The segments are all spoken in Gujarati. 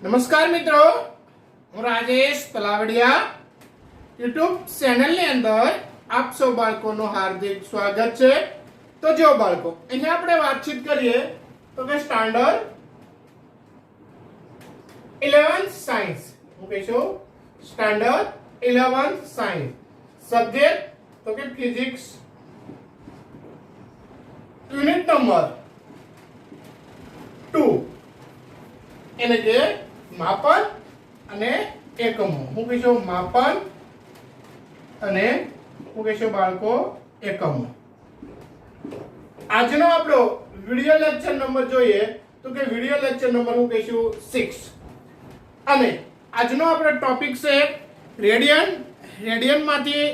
નમસ્કાર મિત્રો, હું રાજેશ તલાવડિયા યુટ્યુબ ચેનલની અંદર આપ સૌ બાળકોનું હાર્દિક સ્વાગત છે। તો જો બાળકો, અહીંયા આપણે વાતચીત કરીએ તો કે સ્ટાન્ડર્ડ 11 સાયન્સ, હું કહીશું સ્ટાન્ડર્ડ 11 સાયન્સ, સબ્જેક્ટ તો કે ફિઝિક્સ, યુનિટ નંબર 2 એટલે કે માપન અને એકમો। હું કહીશું માપન અને હું કહીશું બાળકો એકમો। આજનો આપણો વિડિયો લેક્ચર નંબર જોઈએ તો કે વિડિયો લેક્ચર નંબર હું કહીશું 6 અને આજનો આપણો ટોપિક છે રેડિયન। રેડિયન માંથી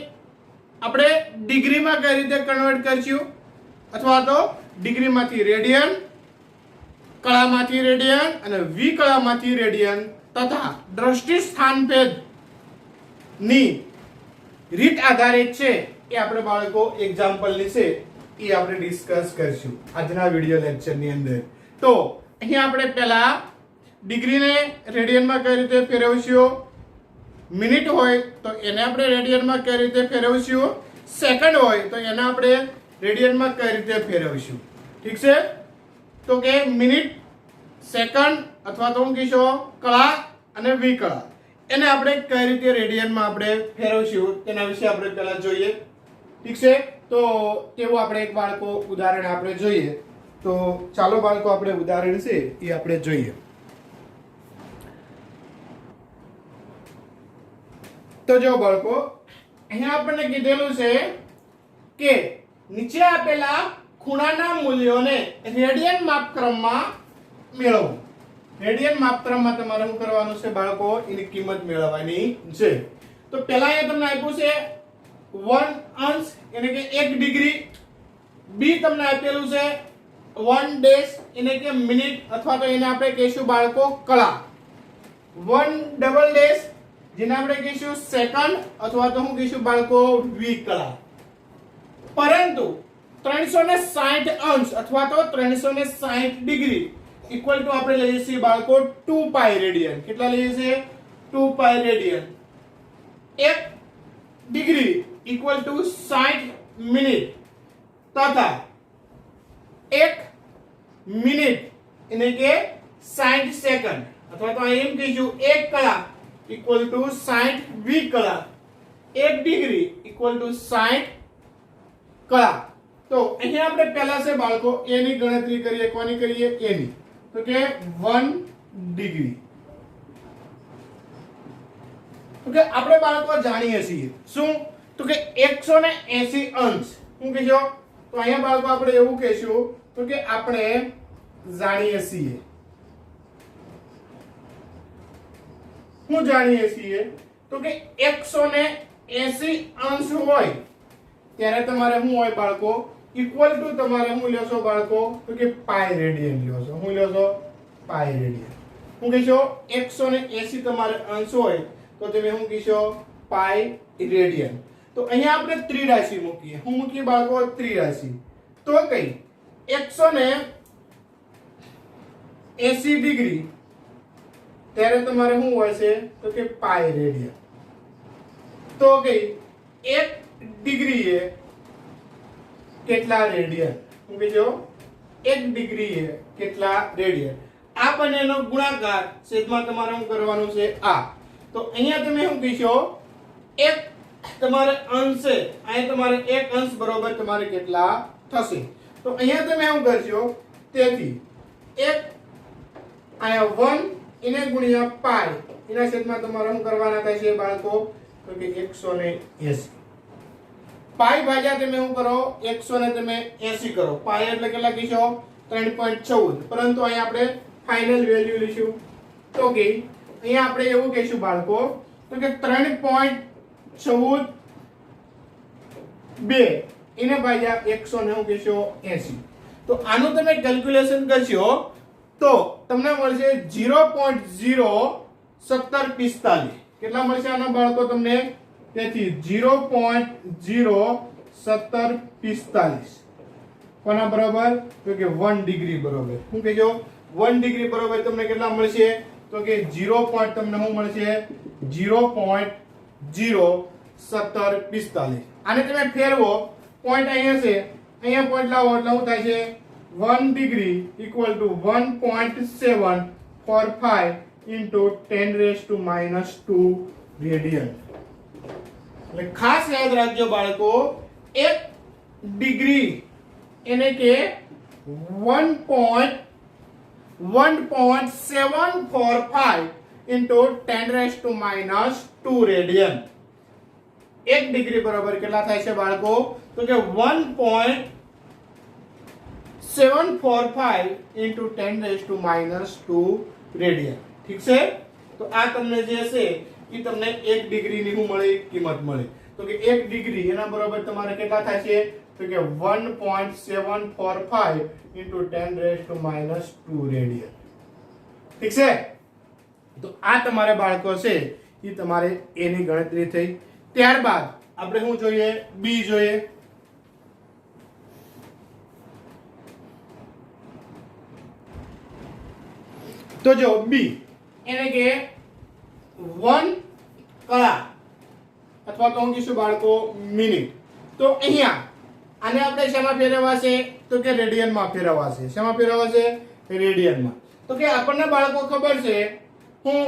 આપણે ડિગ્રીમાં કઈ રીતે કન્વર્ટ કરશું અથવા તો ડિગ્રીમાંથી રેડિયન, કળામાંથી રેડિયન અને વિકળામાંથી રેડિયન તથા દ્રષ્ટિ સ્થાનભેદ ની રીત આધારિત છે એ આપણે બાળકો એક્ઝામ્પલ છે એ આપણે ડિસ્કસ કરીશું આજના વિડિયો લેક્ચર ની અંદર। તો અહીંયા આપણે પહેલા ડિગ્રીને રેડિયનમાં કઈ રીતે ફેરવશું, મિનિટ હોય તો એને આપણે રેડિયનમાં કઈ રીતે ફેરવશું, સેકન્ડ હોય તો એને આપણે રેડિયનમાં કઈ રીતે ફેરવશું। ઠીક છે, તો કે મિનિટ, સેકન્ડ અથવા તો હું કહીશું કળા અને વિકળા એને આપણે કઈ રીતે રેડિયનમાં આપણે ફેરવશું તેના વિશે આપણે પહેલા જોઈએ। ઠીક છે, તો તેવું આપણે એક બાળકો ઉદાહરણ આપણે જોઈએ। તો ચાલો બાળકો આપણે ઉદાહરણ છે એ આપણે જોઈએ। તો જો બાળકો, અહીંયા આપણને કીધેલું છે કે નીચે આપેલા ખૂણાના મૂલ્યોને રેડિયન માપક્રમમાં મેળવો। રેડિયન માપક્રમમાં તમારે શું કરવાનું છે બાળકો, એની કિંમત મેળવવાની છે। તો પહેલા અહીંયા તમને આપ્યું છે 1 અંશ એટલે કે 1 ડિગ્રી, બી તમને આપેલું છે 1 ડેશ એટલે કે મિનિટ અથવા તો એને આપણે કહીશું બાળકો કળા, 1 ડબલ ડેશ જેને આપણે કહીશું સેકન્ડ અથવા તો હું કહીશું બાળકો વિકળા। પરંતુ 360 અંશ અથવા તો 360 ડિગ્રી ઇક્વલ ટુ આપણે લઈએ છીએ બાળકો 2 પાઈ રેડિયન। કેટલા લઈએ છીએ? 2 pi radian. 1 degree equal to 60 minute તથા 1 મિનિટ એટલે કે 60 સેકન્ડ અથવા તો એમ કહીશું 1 કલાક equal to 60 વિકળા, 1 degree equal to 60 કળા। તો અહીંયા આપણે પહેલા છે બાળકો એની ગણતરી કરીએ, કોની કરીએ? એની। તો કે 1 ડિગ્રી તો કે આપણે બાળકો જાણીએ છીએ શું, તો કે 180 અંશ। શું કહીશો? તો અહીંયા બાળકો આપણે એવું કહીશું તો કે આપણે જાણીએ છીએ, શું જાણીએ છીએ? તો કે 180 અંશ હોય ત્યારે તમારે શું હોય બાળકો, ઇક્વલ ટુ તમારે શું લેશો બાળકો, તો કે પાઈ રેડિયન લેશો। શું લેશો? પાઈ રેડિયન। શું કહીશો? 180 તમારે અંશ હોય તો તમે શું કહીશો? પાઈ રેડિયન। તો અહીંયા આપણે ત્રિરાશિ મૂકીએ। શું મૂકીએ બાળકો? ત્રિરાશિ। તો કઈ 180 ડિગ્રી ત્યારે તમારે શું હોય છે તો કે પાઈ રેડિયન। તો કઈ 1 ડિગ્રી એ કેટલા રેડિયન? હું કહીજો 1 ડિગ્રી એ કેટલા રેડિયન? આ બંનેનો ગુણાકાર છેદમાં તમારે શું કરવાનું છે? આ। તો અહીંયા તમે શું કહીશો? 1 તમારે અંશ છે, અહીં તમારે 1 અંશ બરોબર તમારે કેટલા થશે? તો અહીંયા તમે શું કરશો? તેથી 1 અહીંયા 1 એને ગુણ્યા પાઈ એના છેદમાં તમારે શું કરવાના થાય છે બાળકો? તો કે 180। પાઈ ભાગ્યા તમે શું કરો? 100 ને તમે 80 કરો। પાઈ એટલે કેટલા કીશો? 3.14। પરંતુ અહીંયા આપણે ફાઇનલ વેલ્યુ લઈશું તો કે અહીંયા આપણે એવું કહીશું બાળકો તો કે 3.14 એને ભાગ્યા 100 ને શું કહીશો? 80। તો આનું તમે કેલ્ક્યુલેશન કરશો તો તમને મળશે 0.01745। કેટલા મળશે આના બાળકો તમને? તેથી 0.01745 કોના બરાબર? તો કે 1 ડિગ્રી બરાબર। શું કહેજો? 1 ડિગ્રી બરાબર તમને કેટલા મળશે? તો કે 0 પોઈન્ટ તમને શું મળશે 0.01745. આને તમે ફેરવો પોઈન્ટ અહીંયા છે અહીંયા પોઈન્ટ લાવો એટલે શું થાય છે 1 degree equal two 1.745 into 10⁻² radian. એટલે ખાસ યાદ રાખજો બાળકો 1 ડિગ્રી એને કે 1.745 into 10⁻² રેડિયન. 1 ડિગ્રી બરાબર કેટલા થાય છે બાળકો તો કે 1.745 into 10⁻² રેડિયન. ઠીક છે તો આ તમને જે છે એ તમને 1 ડિગ્રીની શું મળી કિંમત મળી તો કે 1 ડિગ્રી એના બરાબર તમારે કેટલા થાય છે તો કે 1.745 into 10⁻² રેડિયન. ઠીક છે તો આ તમારે બાળકો છે એ તમારે a ની ગણતરી થઈ. ત્યારબાદ આપણે શું જોઈએ b જોઈએ. તો જો b એને કે 1 કલાક અથવા તો હું કહીશું બાળકો મિનિટ. તો અહીંયા આને આપણે શેમાં ફેરવવાશે તો કે રેડિયનમાં ફેરવવાશે. શેમાં ફેરવવાશે રેડિયનમાં. તો કે આપણને બાળકો ખબર છે હું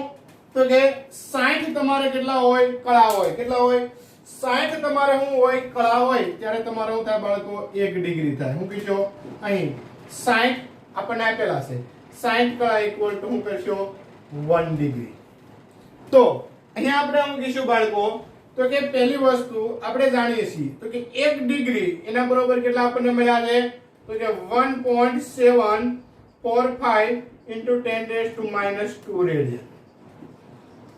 તો કે 60 તમારે કેટલા હોય કળા હોય કેટલા હોય 60 તમારે શું હોય કળા હોય ત્યારે તમારે શું થાય બાળકો 1 ડિગ્રી થાય. હું કહીશો અહીં 60 આપણને આપેલા છે 60 કળા ઇક્વલ ટુ શું કરશો 1 ડિગ્રી. તો અહીંયા આપણે શું કહીશું બાળકો તો કે પહેલી વસ્તુ આપણે જાણીએ છીએ તો કે 1 ડિગ્રી એના બરોબર કેટલા આપણને મળ્યા છે તો કે 1.745 into 10⁻² રેડિયન.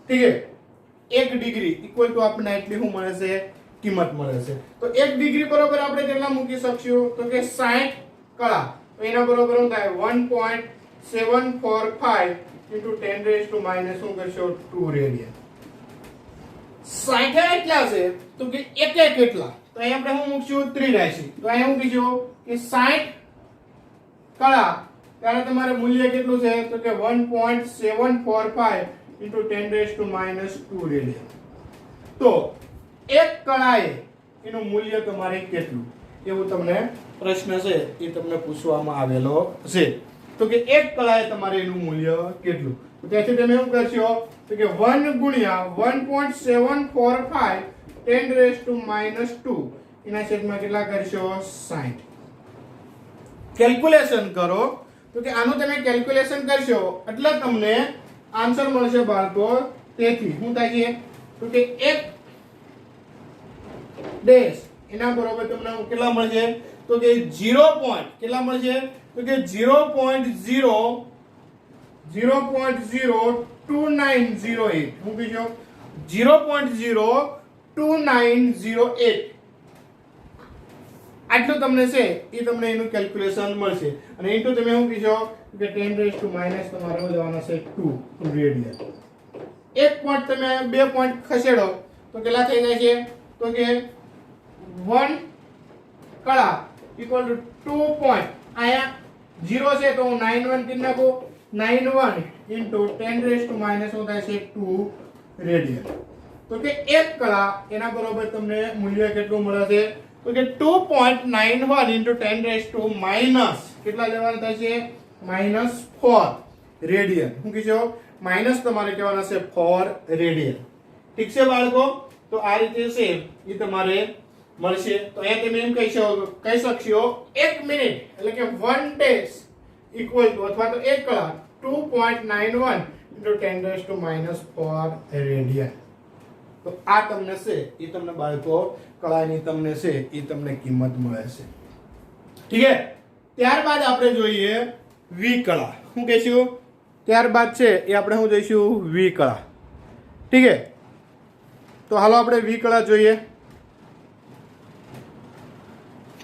ઠીક છે 1 ડિગ્રી ઇક્વલ ટુ આપણને એટલી શું મળે છે કિંમત મળે છે. તો 1 ડિગ્રી બરોબર આપણે કેટલા મૂકી શકશું તો કે 60 કળા તો એના બરોબર શું થાય 1.745 into 10⁻² શું કરશો 2 રેડિયન. 60 એટલા છે તો કે એક કેટલા તો અહીં આપણે શું મૂકશું 3 રાશિ. તો અહીં શું કીધું કે 60 કળા ત્યારે તમારે મૂલ્ય કેટલું છે તો કે 1.745 into 10⁻² રેડિયન. તો એક કળાએ એનું મૂલ્ય તમારે કેટલું એવું તમને પ્રશ્ન છે એ તમને પૂછવામાં આવેલો છે. તો કે એક કળાએ તમારે એનું મૂલ્ય કેટલું તો ત્યાંથી તમે શું કરશો તો કે 1 ગુણ્યા 1.745 10⁻² એના છેદમાં કેટલા કરશો 60. કેલ્ક્યુલેશન કરો તો કે આનું તમે કેલ્ક્યુલેશન કરશો એટલે તમને આન્સર મળશે બાળકો. તેથી શું થાય છે તો કે 1 ડેશ એના બરોબર તમને કેટલા મળશે તો કે 0 પોઈન્ટ કેટલા મળશે તો કે 0.02908 હું કીધો 0.02908 આટલું તમને છે એ તમને એનું કેલ્ક્યુલેશન મળશે. અને ઇન્ટુ તમે શું કીધો કે 10⁻⁻ તમારે જવાનો છે 2 રેડિયન. એક પોઈન્ટ તમે બે પોઈન્ટ ખસેડો તો કેટલા થઈ જાય છે તો કે 1 કળા ઇક્વલ ટુ 2 પોઈન્ટ અહીંયા 0 છે તો હું 91 કરી નાખું 91 into 10⁻⁻ શું થાય છે 2 રેડિયન. તો કે એક કળા એના બરોબર તમને મૂલ્ય કેટલું મળે છે તો કે 2.91 into 10⁻⁻ કેટલા લેવાના થાય છે -4 રેડિયન. હું કીધો માઈનસ તમારે કહેવાના છે 4 રેડિયન. ઠીક છે બાળકો તો આ રીતે છે એ તમારે મળશે. તો અહીંયા તમે એમ કહી શકશો 1 મિનિટ એટલે કે 1 ડેશ ઇક્વલ ટુ અથવા તો 1 કલાક 2.91 into 10⁻⁴ રેડિયન. તો આ તમને છે એ તમને બાળકો કળાની તમને છે એ તમને કિંમત મળે છે. ઠીક છે ત્યારબાદ આપણે જોઈએ વિકળા. શું કહીશું ત્યારબાદ છે એ આપણે શું જોઈશું વિકળા. ઠીક છે તો હાલો આપણે વિકળા જોઈએ.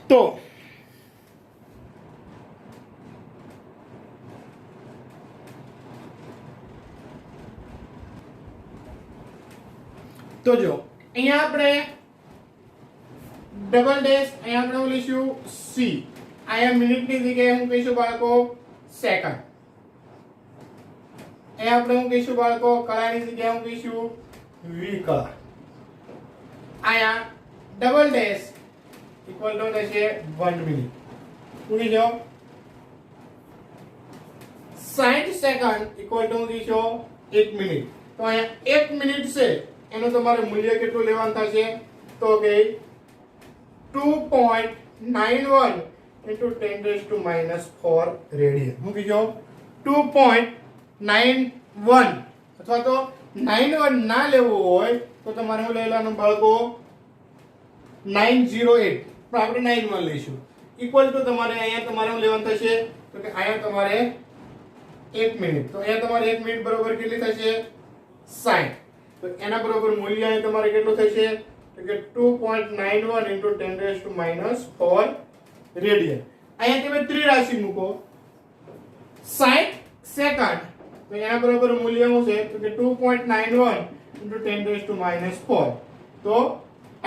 તો જો અહીંયા આપણે ડબલ ડેશ અહીંયા આપણે લઈશું સી. અહીંયા મિનિટની જગ્યાએ હું કહીશું બાળકો સેકન્ડ. અહીંયા આપણે શું કહીશું બાળકો, કળાની જગ્યાએ શું કહીશું, વિકળા. અહીંયા ડબલ ડેશ ઇક્વલ ટુ થશે 1 મિનિટ. શું કીધો, 60 સેકન્ડ ઇક્વલ ટુ કીધો 1 મિનિટ. તો અહીંયા 1 મિનિટ છે એનું તમારે મૂલ્ય કેટલું લેવાનું થશે, તો કે 2.91 into 10⁻⁴ રેડિયન. શું કીધો, 2.91 અથવા તો 91 ના લેવું હોય તો તમારે શું લઈ લેવાનું બાળકો, 908, પણ આપણે 91 લઈશું. ઇક્વલ ટુ તમારે અહીંયા તમારે શું લેવાનું થશે, તો કે અહીંયા તમારે 1 મિનિટ. તો અહીંયા તમારે 1 મિનિટ બરોબર કેટલી થશે, 60. તો એના બરોબર મૂલ્ય અહીં તમારે કેટલું થશે, તો કે 2.91 into 10⁻⁴ રેડિયન. અહીંયા તમે ત્રિરાશિ મૂકો, 60 સેકન્ડ, તો એના બરોબર મૂલ્ય શું છે, તો કે 2.91 into 10⁻⁴. તો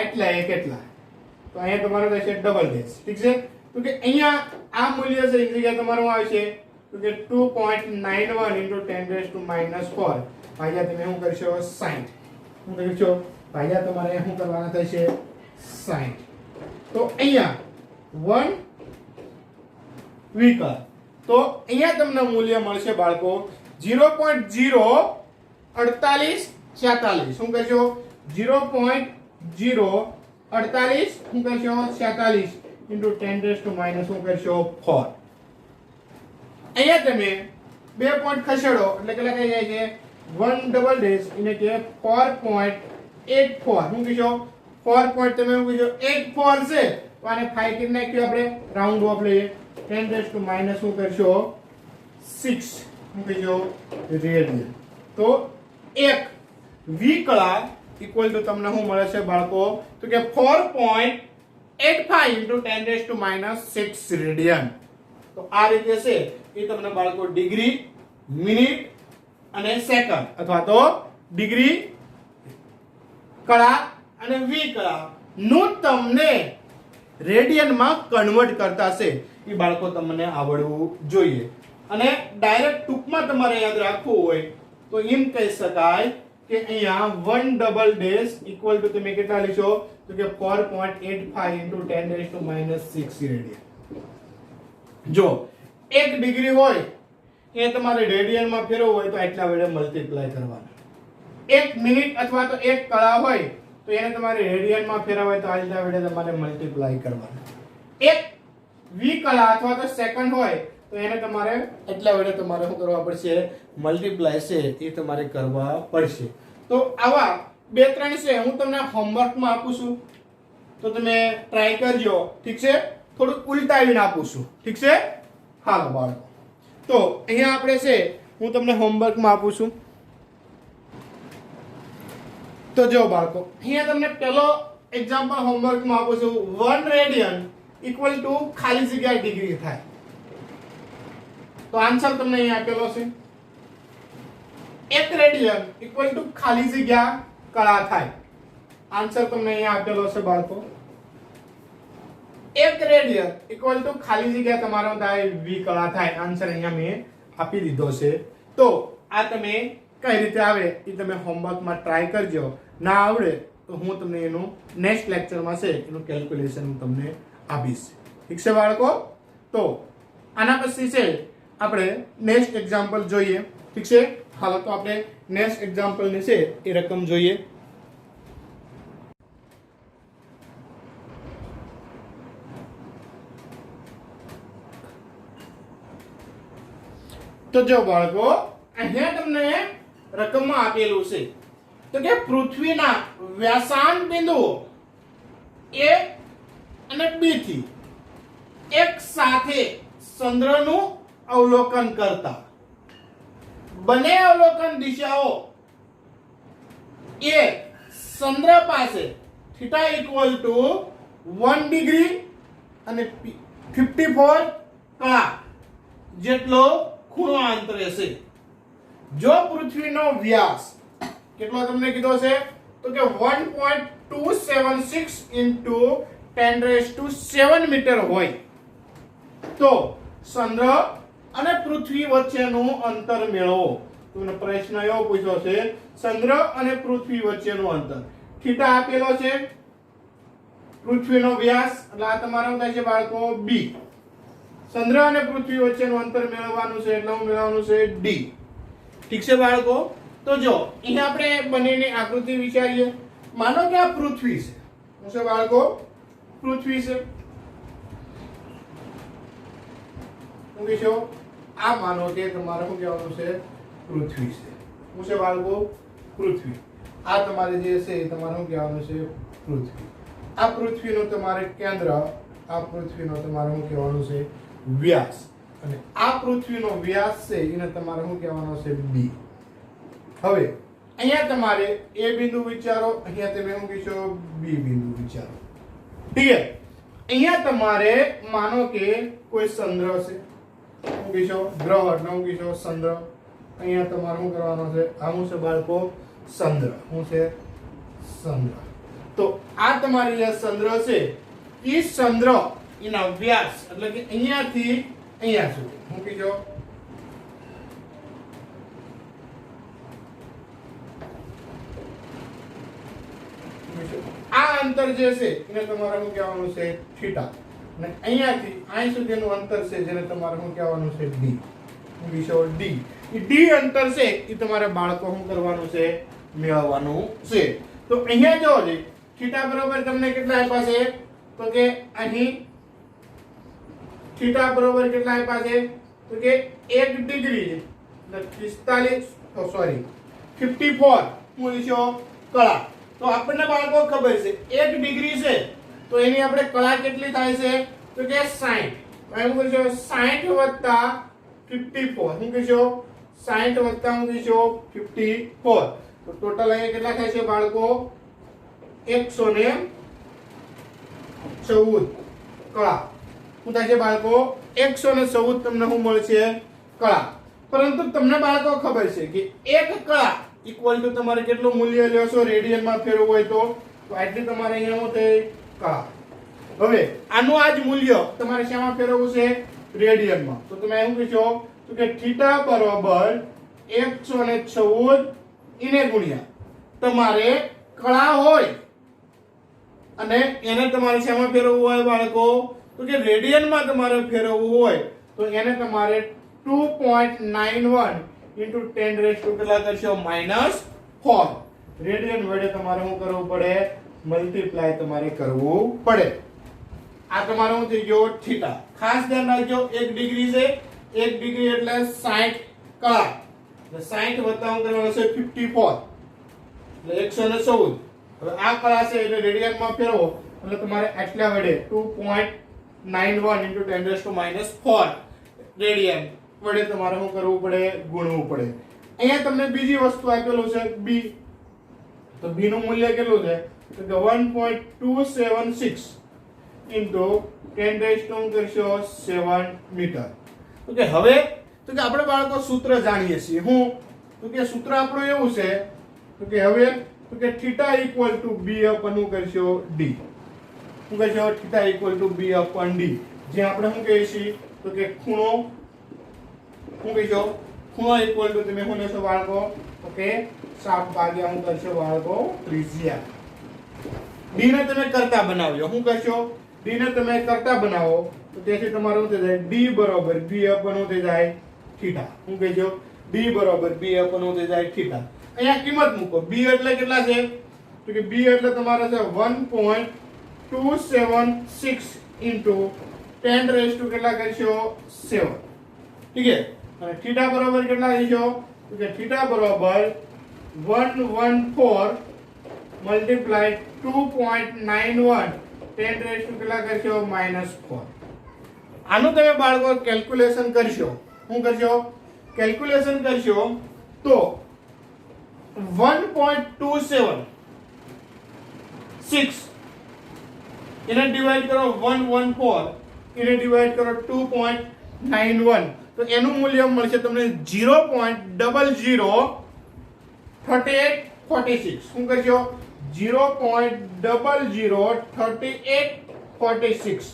એટલા એ કેટલા, તો અહીંયા તમારે થશે ડબલ ડેશ. ઠીક છે. તો કે અહીંયા આ મૂલ્ય છે એની જગ્યાએ તમારું આવશે તો કે 2.91 into 10⁻⁴. ભાગ્યા તમે શું કરશો, 60. શું કરશો, ભાગ્યા તમારે શું કરવાના થશે, 60. તો અહીંયા 1 વિકળ. તો અહીંયા તમને મૂલ્ય મળશે બાળકો 0.04846. શું કરશો, 0.048 શું કરશો, 46 into 10⁻⁴. શું કરશો, 4. અહીંયા તમે 2 પોઈન્ટ ખસેડો એટલે કેટલા થઈ જાય છે, 1 ડબલ ડેશ એટલે કે 4.84. શું કીધો, 4 પોઈન્ટ તમે શું કીધો 84 છે, તો આને 5 કરી નાખ્યો આપણે, રાઉન્ડ ઓફ લઈએ, 10⁻⁻ શું કરશો, 6. શું કીધો, રેડિયન. તો એક વિકળા ઇક્વલ ટુ તમને શું મળે છે બાળકો, તો કે 4.85 into 10⁻⁶ રેડિયન. તો આ રીતે છે એ તમને બાળકો ડિગ્રી, મિનિટ અને સેકન્ડ અથવા તો ડિગ્રી, કળા અને વિકળા નું તમને રેડિયન માં કન્વર્ટ કરતા છે એ બાળકો તમને આવડવું જોઈએ. અને ડાયરેક્ટ ટૂંકમાં તમારે યાદ રાખવું હોય તો એમ કહી શકાય કે અહીંયા 1 ડબલ ડેશ ઇક્વલ ટુ તમે કેટલા લીધો, તો કે 4.85 into 10⁻⁶ રેડિયન. જો 1 ડિગ્રી હોય એ તમારે રેડિયન માં ફેરવવું હોય તો આટલા વડે મલ્ટીપ્લાય કરવાના. 1 મિનિટ અથવા તો 1 કળા હોય તો એને તમારે રેડિયન માં ફેરવવું હોય તો આટલા વડે તમારે મલ્ટીપ્લાય કરવાના. 1 વિકળા અથવા તો સેકન્ડ હોય તો એને તમારે એટલા વડે તમારે શું કરવા પડશે, મલ્ટીપ્લાય છે એ તમારે કરવા પડશે. તો આવા 2-3 છે હું તમને હોમવર્ક માં આપું છું, તો તમે ટ્રાય કરજો. ઠીક છે, થોડું ઉલટાવીને આપું છું. ઠીક છે, હાલો બાળકો. તો અહીંયા આપણે છે હું તમને હોમવર્ક માં આપું છું. તો જો બાળકો અહીંયા તમને પહેલો એક્ઝામ્પલ હોમવર્ક માં આપું છું. 1 રેડિયન ઇક્વલ ટુ ખાલી જગ્યા ડિગ્રી થાય. તો આન્સર તમને અહીંયા આપેલો છે. 1 રેડિયન ઇક્વલ ટુ ખાલી જગ્યા કળા થાય. આન્સર તમને અહીંયા આપેલો છે બાળકો. 1 રેડિયન ઇક્વલ ટુ ખાલી જગ્યા તમારો થાય વિકળા થાય. આન્સર અહીંયા મેં આપી દીધો છે. તો આ તમે કઈ રીતે આવે એ તમે હોમવર્કમાં ટ્રાય કરજો. ના આવડે તો હું તમને એનું નેક્સ્ટ લેક્ચરમાં છે એનું કેલ્ક્યુલેશન હું તમને આપીશ. ઠીક છે બાળકો. તો આના પછી છે આપણે નેક્સ્ટ એક્ઝામ્પલ જોઈએ. ઠીક છે, હાલો તો આપણે નેક્સ્ટ એક્ઝામ્પલ ની છે એ રકમ જોઈએ. તો જો બાળકો અહીંયા તમને રકમમાં આપેલું છે તો કે પૃથ્વીના વ્યાસાંત બિંદુઓ A અને B થી એક સાથે ચંદ્રનું અવલોકન કરતા બંને અવલોકન દિશાઓ A ચંદ્ર પાસે થીટા ઇક્વલ ટુ 1 ડિગ્રી અને 54 કળા જેટલો ખૂણો આંતરે છે. જો પૃથ્વીનો વ્યાસ કેટલો તમને કીધો છે, તો કે 1.276 into 10⁻⁷ મીટર હોય તો ચંદ્ર અને પૃથ્વી વચ્ચેનું અંતર મેળવો. તમને પ્રશ્ન એવો પૂછ્યો છે ચંદ્ર અને પૃથ્વી વચ્ચેનું અંતર થીટા આપેલો છે, પૃથ્વીનો વ્યાસ એટલે આ તમારો થાય છે બાળકો b, ચંદ્ર અને પૃથ્વી વચ્ચેનું અંતર મેળવવાનું છે એટલે મેળવવાનું છે d. ઠીક છે બાળકો? તો જો અહીંયા આપણે બંનેની આકૃતિ વિચારીએ. માનો કે આ પૃથ્વી છે. શું છે બાળકો? પૃથ્વી છે. શું કહેશો? આ માનો કે તમારે શું કહેવાનું છે? પૃથ્વી છે. શું છે બાળકો? પૃથ્વી. આ તમારે જે છે એ તમારે શું કહેવાનું છે? પૃથ્વી. આ પૃથ્વીનું તમારે કેન્દ્ર, આ પૃથ્વીનો તમારે શું કહેવાનું છે? વ્યાસ. અને આ પૃથ્વીનો વ્યાસ છે એને તમારે શું કહેવાનો છે? b. હવે અહીંયા તમારે a બિંદુ વિચારો, અહીંયા તમે શું કહેશો? b બિંદુ વિચારો. ઠીક છે? અહીંયા તમારે માનો કે કોઈ ચંદ્ર છે, શું કહેશો? ગ્રહ એટલે શું કહેશો? ચંદ્ર. અહીંયા તમારે શું કરવાનો છે? આ શું છે બાળકો? ચંદ્ર. શું છે? ચંદ્ર. તો આ તમારી જે ચંદ્ર છે એ ચંદ્ર એના વ્યાસ એટલે કે અહીંયાથી અહીંયા સુધી શું કહેશો? આ અંતર જે છે એને તમારે શું કહેવાનું છે? થીટા. અને અહીંયાથી અહીં સુધીનું અંતર છે જેને તમારે શું કહેવાનું છે? d. શું કહેશો? d. એ d અંતર છે એ તમારે બાળકો શું કરવાનું છે? મેળવવાનું છે. તો અહીંયા જો છે થીટા બરોબર તમને કેટલા આપ્યા છે? તો કે અહીં થીટા બરોબર કેટલા આપ્યા છે? તો કે 1 ડિગ્રી એટલે 54 મૂલ્યો કળા. તો આપણને બાળકો ખબર છે 1 ડિગ્રી છે તો એની આપણે કળા કેટલી થાય છે? તો કે 60. એમ કહેશો 60 વત્તા 54. શું કહેશો? 60 વત્તા શું કહેશો? 54. તો ટોટલ અહીંયા કેટલા થાય છે બાળકો? 114 કળા. શું થાય છે બાળકો? 114 તમને શું મળશે? કળા. પરંતુ તમને બાળકો ખબર છે કે એક કળા ઇક્વલ ટુ તમારે કેટલું મૂલ્ય લેશો રેડિયનમાં ફેરવવું હોય તો આટલી તમારે અહીંયા શું થાય? કળા. હવે આનું આ જ મૂલ્ય તમારે શામાં ફેરવવું છે? રેડિયનમાં. તો તમે શું કહેશો? તો કે થીટા બરાબર 114 એને ગુણ્યા તમારે કળા હોય અને એને તમારે શામાં ફેરવવું હોય બાળકો? તો કે રેડિયનમાં તમારે ફેરવવું હોય તો એને તમારે 2.91 into 10 raised to કેટલા કરશો? -4. રેડિયન વડે તમારે શું કરવું પડે? મલ્ટીપ્લાય તમારે કરવું પડે. આ તમારું શું થઈ ગયો? થીટા. ખાસ ધ્યાન રાખજો 1 ડિગ્રી છે, 1 ડિગ્રી એટલે 60 કળા. એટલે 60 વત્તા શું કરવાનું છે? 54 એટલે 114. હવે આ કળા છે એટલે રેડિયનમાં ફેરવો એટલે તમારે આટલા વડે 2.91 into 10 raised to -4 રેડિયન વડે તમારે શું કરવું પડે? ગુણવું પડે. અહીંયા તમને બીજી વસ્તુ આપેલું છે b. તો b નું મૂલ્ય કેટલું છે? તો કે 1.276 into 10 raised to કરશો 7 મીટર. તો કે હવે તો કે આપણે બાળકો સૂત્ર જાણીએ છીએ. હું તો કે સૂત્ર આપણું એવું છે તો કે હવે તો કે થીટા ઇક્વલ ટુ b અપન શું કરશો? d. શું કરશો? Theta equal to b અપન d. જે આપણે શું કહીએ છીએ તો કે ખૂણો શું કહીશો? ખૂણો ઇક્વલ ટુ તમે શું લેશો બાળકો? ઓકે 7 ભાગ્યા શું કરશો બાળકો? ત્રિજ્યા. d ને તમે કરતા બનાવ્યો. શું કરશો? d ને તમે કરતા બનાવો તો તેથી તમારું શું થઈ જાય? d બરાબર b અપન શું થઈ જાય? થીટા. શું કહેજો? d બરાબર b અપન શું થઈ જાય? થીટા. અહીંયા કિંમત મૂકો. b એટલે કેટલા છે? તો કે b એટલે તમારે છે 1.276 into 10 raised to કેટલા કરશો? 7. ઠીક છે? અને થીટા બરાબર કેટલા લેશો? તો કે થીટા બરાબર 114 મલ્ટીપ્લાય 2.91 10 raised to કેટલા કરશો? -4. આનું તમે બાળકો કેલ્ક્યુલેશન કરશો. શું કરશો? કેલ્ક્યુલેશન કરશો તો 1.276 એને ડિવાઈડ કરો 114 એને ડિવાઈડ કરો 2.91 તો એનું મૂલ્ય મળશે તમને 0.003846. શું કરશો? 0.003846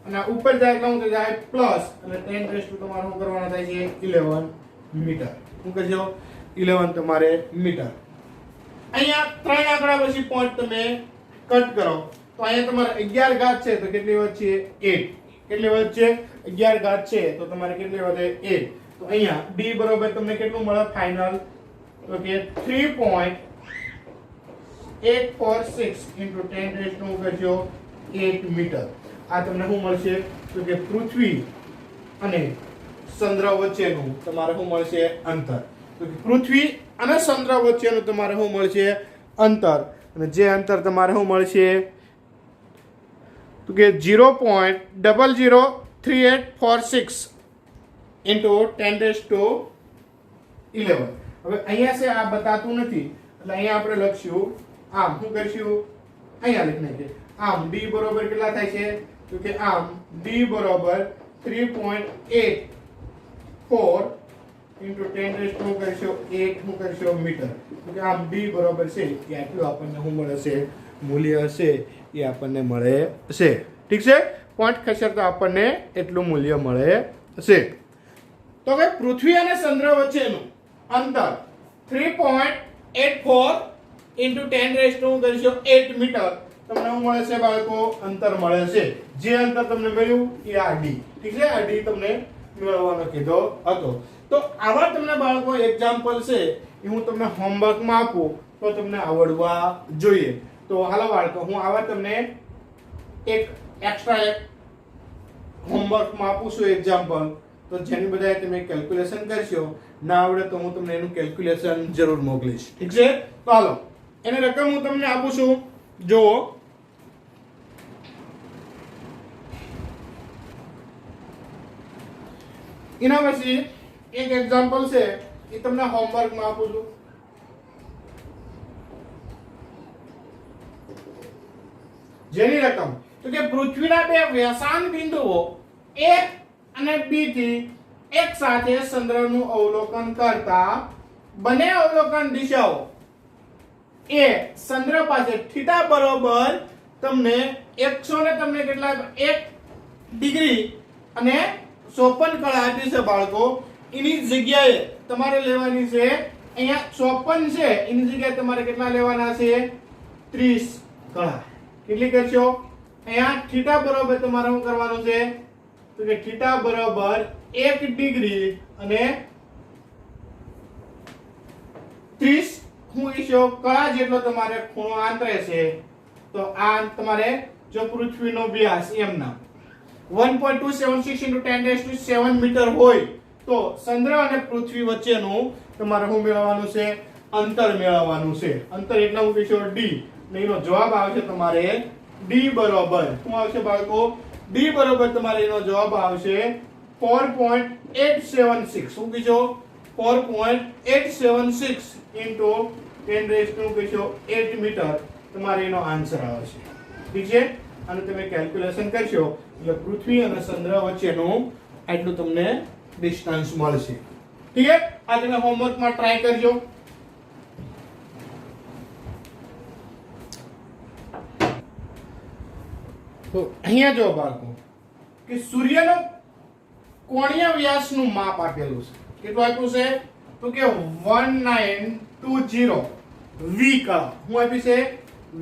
અને ઉપર જાય એટલે શું થઈ જાય? પ્લસ અને 10 રેઝ ટુ તમારે શું કરવાના થાય છે? 11 મીટર. શું કરશો? 11 તમારે મીટર. અહીંયા 3 આંકડા પછી પોઈન્ટ તમે કટ કરો તો અહીંયા તમારે 11 ઘાત છે તો કેટલી વધશે 8. કેટલી વધશે 11 ઘાત છે તો તમારે કેટલી વધે 8. તો અહીંયા d બરોબર તમને કેટલું મળે ફાઇનલ તો કે 3.846 into 10 raised to 8 મીટર. આ તમને શું મળશે તો કે પૃથ્વી અને ચંદ્ર વચ્ચેનું તમારે શું મળશે અંતર. તો કે પૃથ્વી અને ચંદ્ર વચ્ચેનું તમારે શું મળશે અંતર. અને જે અંતર તમારે શું મળશે તો કે 0.003846 into 10 raised to 11. હવે અહીંયા છે આ બતાતું નથી એટલે અહીંયા આપણે લખશું આમ શું કરશું અહીંયા લખી નાખીએ આમ d બરોબર કેટલા થાય છે તો કે આમ d બરોબર 3.84 into 10 raised to 8 શું કરશો મીટર. તો કે આમ d બરોબર છે કે આટલું આપણને શું મળે છે મૂલ્ય હશે એ આપણને મળે છે. ઠીક છે, પોઈન્ટ ખસેડતા આપણને એટલું મૂલ્ય મળે છે. તો કે પૃથ્વી અને ચંદ્ર વચ્ચેનું અંતર 3.84 into 10 raised to 8 મીટર તમને શું મળે છે બાળકો અંતર મળે છે. જે અંતર તમને મળ્યું એ આ d. ઠીક છે, આ d તમને મેળવવાનો કીધો હતો. તો આવા તમને બાળકો એક્ઝામ્પલ છે એ હું તમને હોમવર્કમાં આપું તો તમને આવડવા જોઈએ. તો હાલો બાળકો હું આવા તમને એક એક્સ્ટ્રા હોમવર્કમાં આપું છું એક્ઝામ્પલ. તો જેની બધાએ તમે કેલ્ક્યુલેશન કરશો ના આવડે તો હું તમને એનું કેલ્ક્યુલેશન જરૂર મોકલીશ. ઠીક છે, તો હાલો એની રકમ હું તમને આપું છું. જો એના પછી એક એક્ઝામ્પલ છે એ તમને હોમવર્કમાં આપું છું. જેની રકમ તો કે પૃથ્વીના બે વ્યાસાંગ બિંદુઓ A અને B થી એક સાથે ચંદ્રનું અવલોકન કરતા બંને અવલોકન દિશાઓ એ ચંદ્ર પાસે થીટા બરોબર તમને 100 ને તમને કેટલા 1 ડિગ્રી અને 54 કળા આપી છે બાળકો. એની જગ્યાએ તમારે લેવાની છે અહીંયા 54 છે એની જગ્યાએ તમારે કેટલા લેવાના છે 30 કળા. કેટલી કરશો અહીંયા થીટા બરોબર તમારે શું કરવાનું છે તો કે થીટા બરોબર 1 ડિગ્રી અને 30 હું ઈશો કળા જેટલો તમારે ખૂણો આંતરે છે. તો આ તમારે જો પૃથ્વીનો વ્યાસ એમના 1.276 into 10 raised to 7 મીટર હોય તો ચંદ્ર અને પૃથ્વી વચ્ચેનું તમારે શું મેળવવાનું છે અંતર મેળવવાનું છે. અંતર એટલે હું કહીશું d ને એનો જવાબ આવશે તમારે d બરોબર શું આવશે બાળકો d બરોબર તમારે એનો જવાબ આવશે 4.876. શું કીધો 4.876 into 10 raised to 8 મીટર તમારે એનો આન્સર આવશે. ઠીક છે, અને તમે કેલ્ક્યુલેશન કરશો એટલે પૃથ્વી અને ચંદ્ર વચ્ચેનું આટલું તમને ડિસ્ટન્સ મળશે. ઠીક છે, આ તમે હોમવર્કમાં ટ્રાય કરજો. તો અહીંયા જો બાળકો કે સૂર્યનો કોણીય વ્યાસનું માપ આપેલું છે. કેટલું આપ્યું છે તો કે 1920 v કળા. હું આપ્યું છે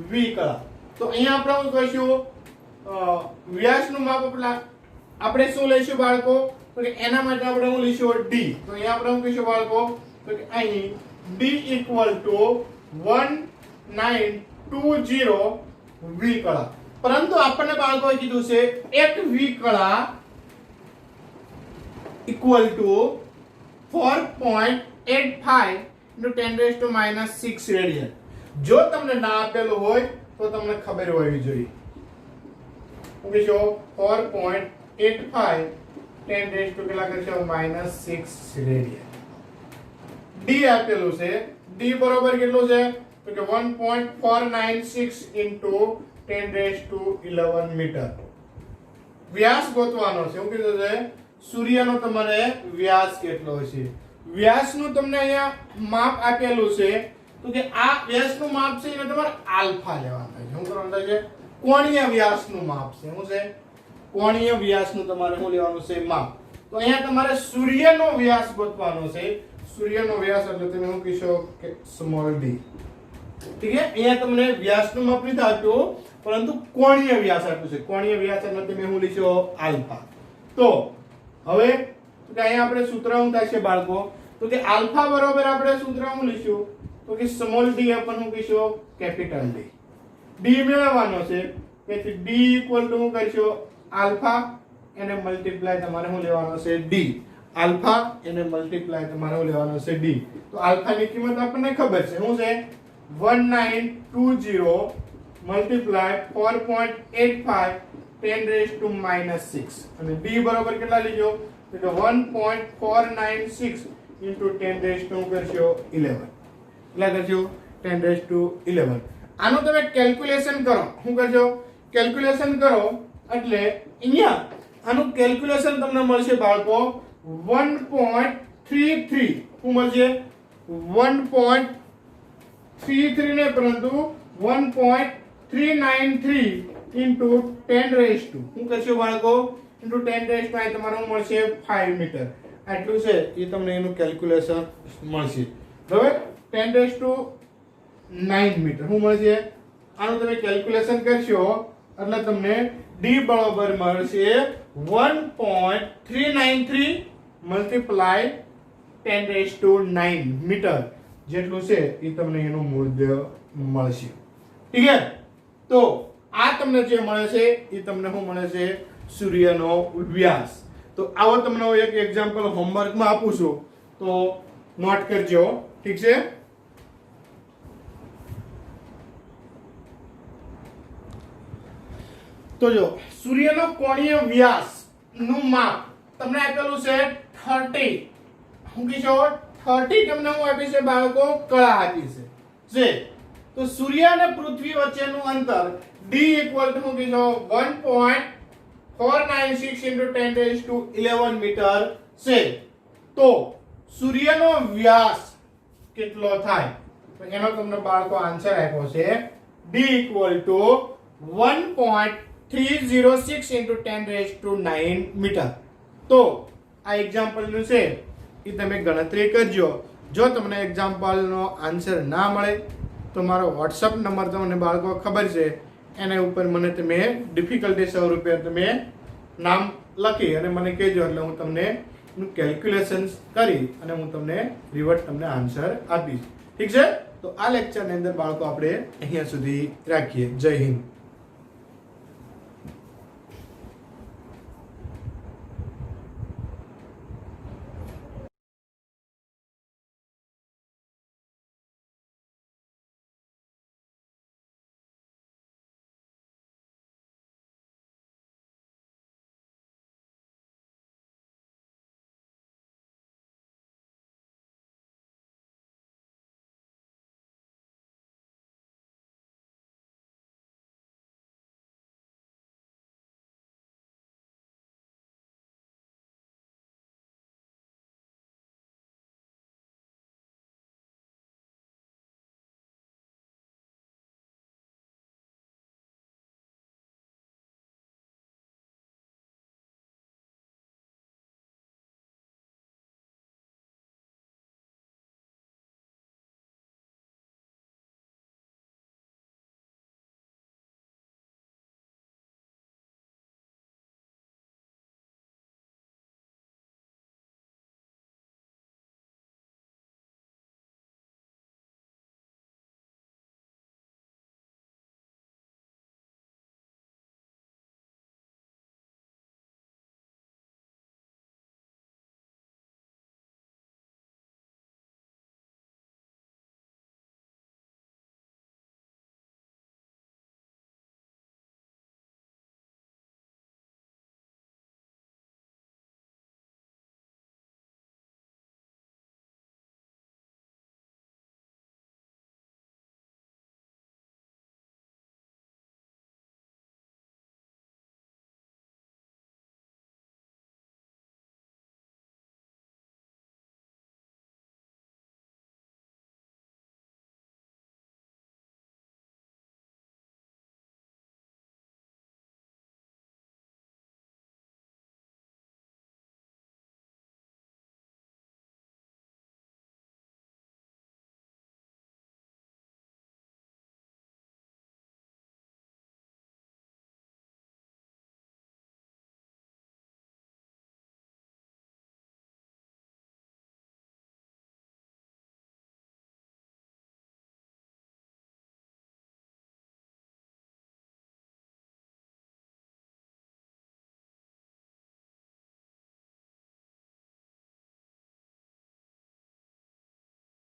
v કળા. તો અહીંયા આપણે શું કહીશું વ્યાસનું માપ આપણે શું લઈશું બાળકો તો કે એના માટે આપણે શું લઈશું d. તો અહીંયા આપણે શું કહીશું બાળકો તો કે અહીં d = 1920 v કળા. પરંતુ આપણને બાળકોએ કીધું છે એક v કળા equal to 4.85 into 10 raised to -6 radian. જો તમને ના આપેલું હોય તો તમને ખબર હોવી જોઈએ. ઓકે, જો 4.85 10 raised to કેટલા કરશો -6 રેડિયન. d આપેલું છે d બરોબર કેટલું છે તો કે 1.496 into 10 raised to 11 મીટર. વ્યાસ ગોતવાનો છે. શું કીધું છે સૂર્યનો તમારે વ્યાસ કેટલો છે. વ્યાસનું તમને અહીંયા માપ આપેલું છે તો કે આ વ્યાસનું માપ છે એને તમારે આલ્ફા લેવાનું છે. શું કરવાનું છે કોણીય વ્યાસનું માપ છે. શું છે કોણીય વ્યાસનું તમારે શું લેવાનું છે માપ. તો અહીંયા તમારે સૂર્યનો વ્યાસ ગોતવાનો છે સૂર્યનો વ્યાસ એટલે તમે શું કહેશો કે સ્મોલ ડી. ઠીક છે, અહીંયા તમને વ્યાસનું માપ નથી આપ્યું પરંતુ કોણીય વ્યાસ આપ્યું છે. કોણીય વ્યાસ એટલે તમે શું લઈશો આલ્ફા. તો હવે તો કે અહીંયા આપણે સૂત્ર શું થાય છે બાળકો, તો કે આલ્ફા બરાબર આપણે સૂત્ર શું લઈશું તો કે સ્મોલ ડી આપણે શું કહીશું કેપિટલ ડી. ડી મેળવવાનો છે તેથી ડી ઇક્વલ ટુ શું કરશો આલ્ફા એને મલ્ટીપ્લાય તમારે શું લેવાનો છે ડી. આલ્ફા એને મલ્ટીપ્લાય તમારે શું લેવાનો છે ડી. તો આલ્ફા ની કિંમત આપણને ખબર છે શું છે 1920 મલ્ટીપ્લાય 4.85 10⁻⁻6 અને ડી બરાબર કેટલા લીધો તો કે 1.496 into 10⁻11 કરશો 11. કેટલા કરશો 10⁻11. આનો તમે કેલ્ક્યુલેશન કરો. શું કરશો કેલ્ક્યુલેશન કરો એટલે અહીંયા આનું કેલ્ક્યુલેશન તમને મળશે બાળકો 1.33. શું મળશે 1.33 ને પરંતુ 1.393 into 10⁻². શું કરશો બાળકો into 10⁻² તમારું મળશે 5 મીટર. આટલું છે એ તમને એનું કેલ્ક્યુલેશન મળશે. હવે 10⁻9 મીટર શું મળશે આનું તમે કેલ્ક્યુલેશન કરશો એટલે તમને ડી બરાબર મળશે 1.393 મલ્ટીપ્લાય 10⁻9 મીટર જેટલું છે એ તમને એનું મૂલ્ય મળશે. ઠીક છે, તો આ તમને જે મળે છે એ તમને શું મળે છે સૂર્યનો વ્યાસ. તો આવો તમને હું એક એક્ઝામ્પલ હોમવર્કમાં આપું છું તો નોટ કરજો. ઠીક છે, તો જો સૂર્યનો કોણીય વ્યાસ નું માપ તમને આપેલું છે 30. શું કીધો 30 તમને હું આપી છે બાળકો કળા આપી છે. તો સૂર્ય અને પૃથ્વી વચ્ચેનું અંતર d ઇક્વલ ટુ શું કીધો 1.496 into 10⁻11 મીટર છે. તો સૂર્યનો વ્યાસ કેટલો થાય તો એનો તમને બાળકો આન્સર આપ્યો છે d equal to 1.306 into 10⁻9 meter. તો આ એક્ઝામ્પલ નું છે એ તમે ગણતરી કરજો. જો તમને એક્ઝામ્પલ નો આન્સર ના મળે તો મારો WhatsApp નંબર તમને બાળકો ખબર છે એના ઉપર મને તમે ડિફિકલ્ટી સ્વરૂપે તમે નામ લખી અને મને કહેજો એટલે હું તમને કેલ્ક્યુલેશન કરી અને હું તમને રિવર્ટ તમને આન્સર આપીશ. ઠીક છે, તો આ લેક્ચરની અંદર બાળકો આપણે અહીંયા સુધી રાખીએ. જય હિન્દ.